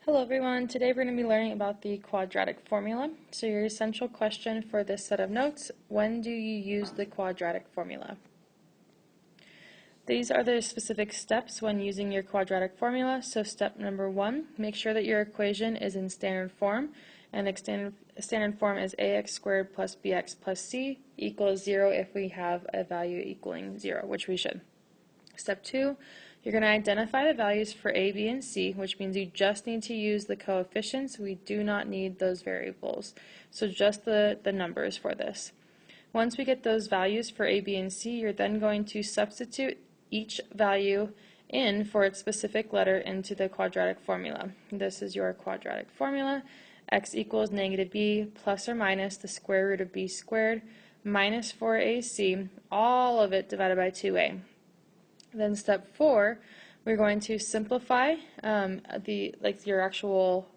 Hello everyone, today we're going to be learning about the quadratic formula. So your essential question for this set of notes, when do you use the quadratic formula? These are the specific steps when using your quadratic formula. So step number 1, make sure that your equation is in standard form, and the standard form is ax squared plus bx plus c equals 0 if we have a value equaling 0, which we should. Step 2, you're going to identify the values for a, b, and c, which means you just need to use the coefficients. We do not need those variables. So just the numbers for this. Once we get those values for a, b, and c, you're then going to substitute each value in for its specific letter into the quadratic formula. This is your quadratic formula. X equals negative b plus or minus the square root of b squared minus 4ac, all of it divided by 2a. Then step 4, we're going to simplify your actual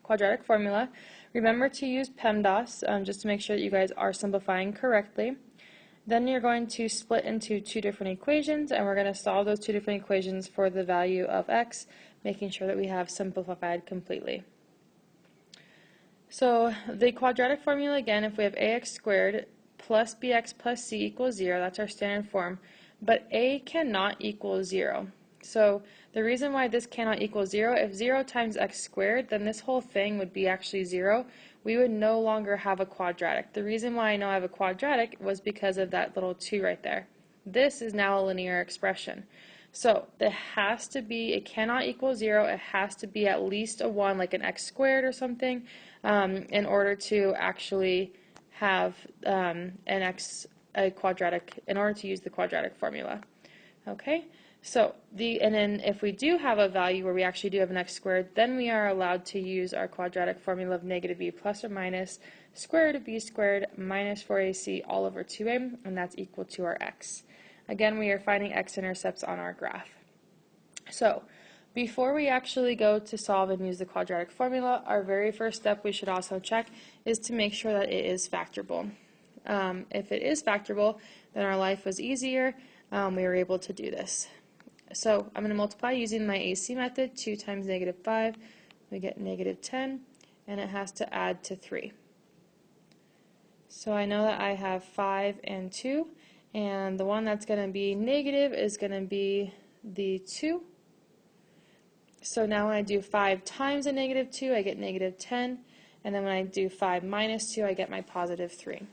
quadratic formula. Remember to use PEMDAS just to make sure that you guys are simplifying correctly. Then you're going to split into two different equations, and we're going to solve those two different equations for the value of x, making sure that we have simplified completely. So the quadratic formula, again, if we have ax squared plus bx plus c equals 0, that's our standard form. But a cannot equal 0. So the reason why this cannot equal 0, if 0 times x squared, then this whole thing would be actually 0. We would no longer have a quadratic. The reason why I know I have a quadratic was because of that little 2 right there. This is now a linear expression. So it has to be, it cannot equal 0, it has to be at least a 1, like an x squared or something, in order to actually have a quadratic, in order to use the quadratic formula. Okay, so and then if we do have a value where we actually do have an x squared, then we are allowed to use our quadratic formula of negative b plus or minus square root of b squared minus 4ac all over 2a, and that's equal to our x. Again, we are finding x-intercepts on our graph. So before we actually go to solve and use the quadratic formula, our very first step we should also check is to make sure that it is factorable. If it is factorable, then our life was easier. We were able to do this. So I'm going to multiply using my AC method. 2 times negative 5, we get negative 10, and it has to add to 3. So I know that I have 5 and 2, and the one that's going to be negative is going to be the 2. So now when I do 5 times a negative 2, I get negative 10, and then when I do 5 minus 2, I get my positive 3.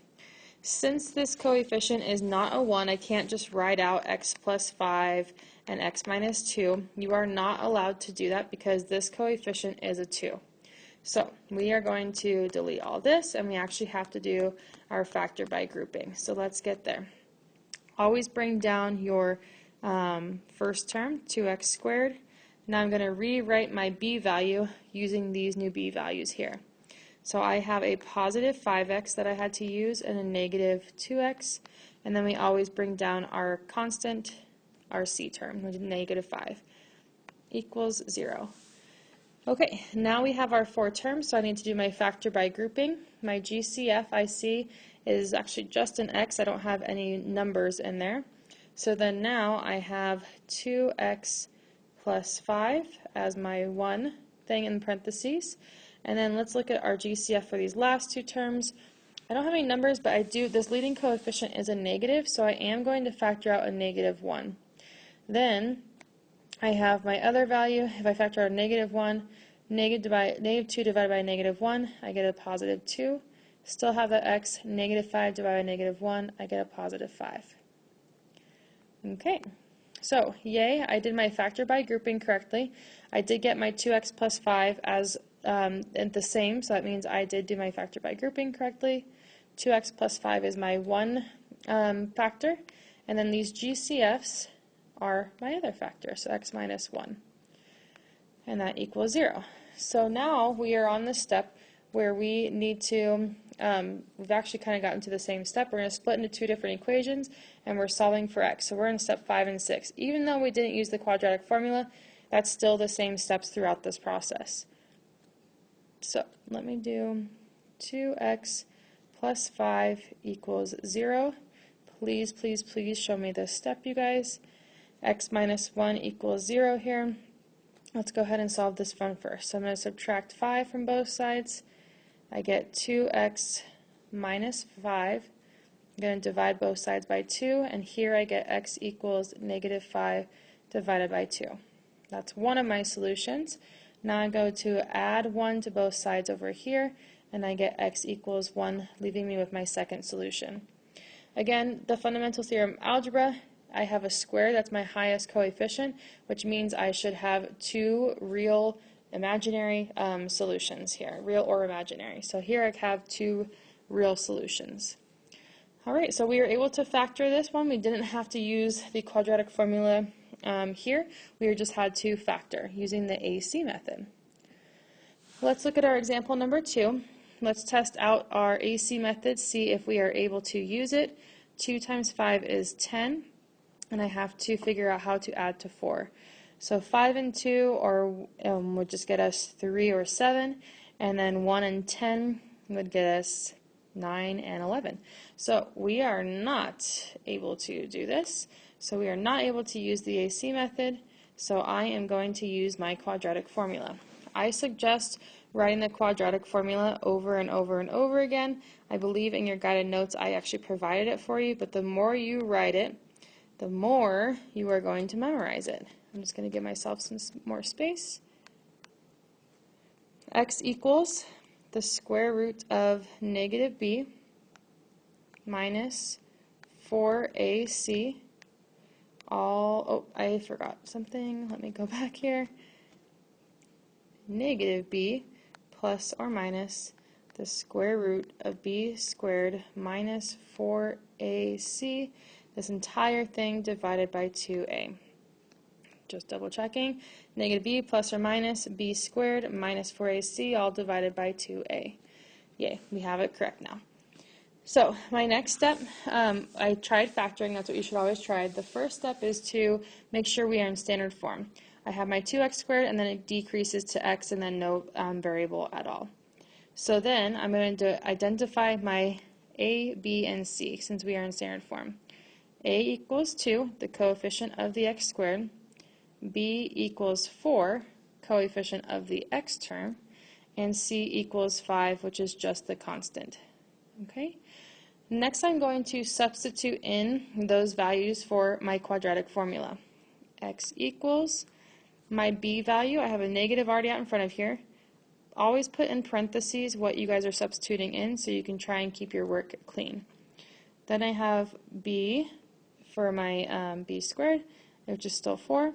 Since this coefficient is not a 1, I can't just write out x plus 5 and x minus 2. You are not allowed to do that because this coefficient is a 2. So we are going to delete all this, and we actually have to do our factor by grouping. So let's get there. Always bring down your first term, 2x squared. Now I'm going to rewrite my b value using these new b values here. So I have a positive 5x that I had to use and a negative 2x, and then we always bring down our constant, our c term, which is negative 5, equals 0. Okay, now we have our 4 terms, so I need to do my factor by grouping. My GCF I see is actually just an x. I don't have any numbers in there. So then now I have 2x plus 5 as my one thing in parentheses. And then let's look at our GCF for these last two terms. I don't have any numbers, but I do. This leading coefficient is a negative, so I am going to factor out a negative 1. Then I have my other value. If I factor out a negative 1, negative 2 divided by negative 1, I get a positive 2. Still have that x, negative 5 divided by negative 1, I get a positive 5. Okay. So, yay, I did my factor by grouping correctly. I did get my 2x plus 5 as the same, so that means I did do my factor by grouping correctly. 2x plus 5 is my one factor, and then these GCFs are my other factor, so x minus 1, and that equals 0. So now we are on the step where we need to, we've actually kind of gotten to the same step. We're going to split into two different equations, and we're solving for x. So we're in step 5 and 6. Even though we didn't use the quadratic formula, that's still the same steps throughout this process. So let me do 2x plus 5 equals 0. Please, please, please show me this step, you guys. X minus 1 equals 0 here. Let's go ahead and solve this one first. So I'm going to subtract 5 from both sides. I get 2x minus 5. I'm going to divide both sides by 2, and here I get x equals negative 5 divided by 2. That's one of my solutions. Now I go to add 1 to both sides over here, and I get x equals 1, leaving me with my second solution. Again, the fundamental theorem algebra, I have a square, that's my highest coefficient, which means I should have two real imaginary solutions here, real or imaginary. So here I have two real solutions. Alright, so we were able to factor this one. We didn't have to use the quadratic formula here. We just had to factor using the AC method. Let's look at our example number 2. Let's test out our AC method, see if we are able to use it. 2 times 5 is 10, and I have to figure out how to add to 4. So 5 and 2 would just get us 3 or 7, and then 1 and 10 would get us 9 and 11. So we are not able to do this. So we are not able to use the AC method, so I am going to use my quadratic formula. I suggest writing the quadratic formula over and over and over again. I believe in your guided notes I actually provided it for you, but the more you write it, the more you are going to memorize it. I'm just going to give myself some more space. X equals the square root of negative b minus 4ac I forgot something. Let me go back here. Negative b plus or minus the square root of b squared minus 4ac, this entire thing divided by 2a. Just double checking. Negative b plus or minus b squared minus 4ac, all divided by 2a. Yay, we have it correct now. So my next step, I tried factoring. That's what you should always try. The first step is to make sure we are in standard form. I have my 2x squared, and then it decreases to x, and then no variable at all. So then I'm going to identify my a, b, and c, since we are in standard form. A equals 2, the coefficient of the x squared. B equals 4, coefficient of the x term. And c equals 5, which is just the constant. Okay. Next I'm going to substitute in those values for my quadratic formula. X equals my b value. I have a negative already out in front of here. Always put in parentheses what you guys are substituting in so you can try and keep your work clean. Then I have b for my b squared, which is still 4.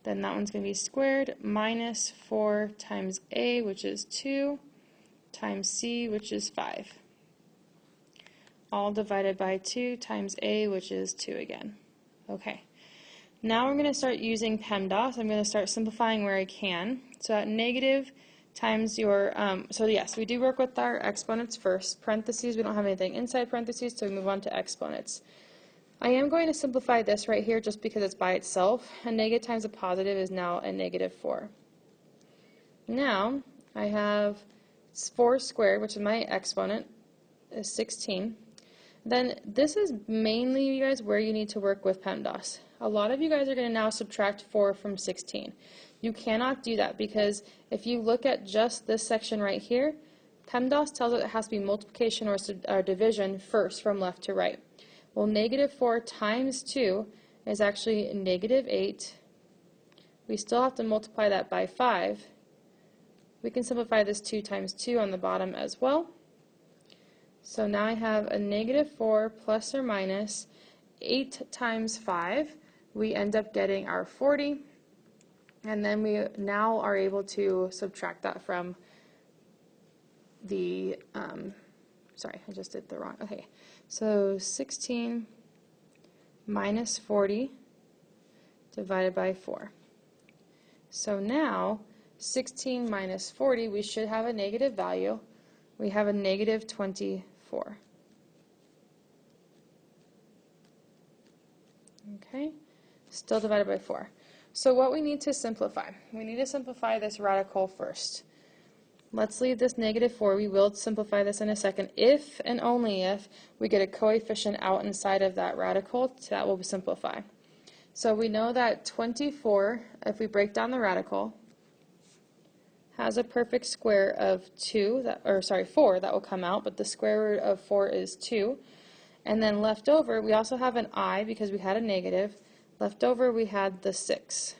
Then that one's going to be squared minus 4 times a, which is 2, times c, which is 5. All divided by 2 times a, which is 2 again. Okay. Now we're going to start using PEMDAS. I'm going to start simplifying where I can. So at negative times your, so yes, we do work with our exponents first. Parentheses, we don't have anything inside parentheses, so we move on to exponents. I am going to simplify this right here just because it's by itself. A negative times a positive is now a negative 4. Now I have 4 squared, which is my exponent, is 16. Then this is mainly, you guys, where you need to work with PEMDAS. A lot of you guys are going to now subtract 4 from 16. You cannot do that because if you look at just this section right here, PEMDAS tells it has to be multiplication or division first from left to right. Well, negative 4 times 2 is actually negative 8. We still have to multiply that by 5. We can simplify this 2 times 2 on the bottom as well. So now I have a negative 4 plus or minus 8 times 5. We end up getting our 40. And then we now are able to subtract that from the, sorry, I just did the wrong, okay. So 16 minus 40 divided by 4. So now 16 minus 40, we should have a negative value. We have a negative 24. Okay, still divided by 4. So what we need to simplify, we need to simplify this radical first. Let's leave this negative 4. We will simplify this in a second. If and only if we get a coefficient out inside of that radical, that will simplify. So we know that 24, if we break down the radical, has a perfect square of 4 that will come out, but the square root of 4 is 2. And then left over, we also have an I because we had a negative. Left over, we had the 6.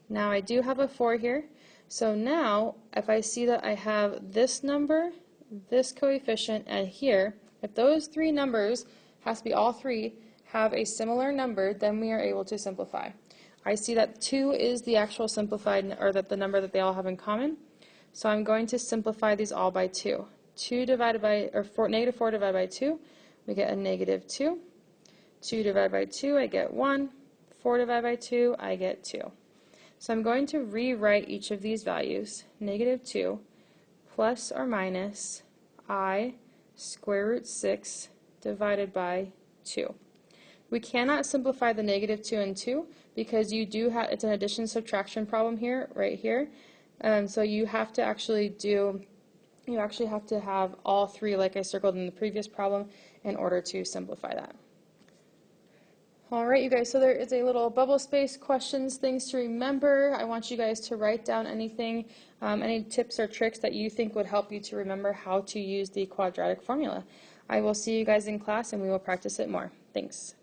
Now I do have a 4 here. So now, if I see that I have this number, this coefficient, and here, if those three numbers, has to be all three, have a similar number, then we are able to simplify. I see that 2 is the actual simplified, or that the number that they all have in common. So I'm going to simplify these all by 2. 2 divided by, or 4, negative 4 divided by 2, we get a negative 2. 2 divided by 2, I get 1. 4 divided by 2, I get 2. So I'm going to rewrite each of these values. Negative 2 plus or minus I square root 6 divided by 2. We cannot simplify the negative 2 and 2 because you do have, it's an addition subtraction problem here, right here. So you have to actually have all three like I circled in the previous problem in order to simplify that. Alright you guys, so there is a little bubble space, questions, things to remember. I want you guys to write down anything, any tips or tricks that you think would help you to remember how to use the quadratic formula. I will see you guys in class and we will practice it more. Thanks.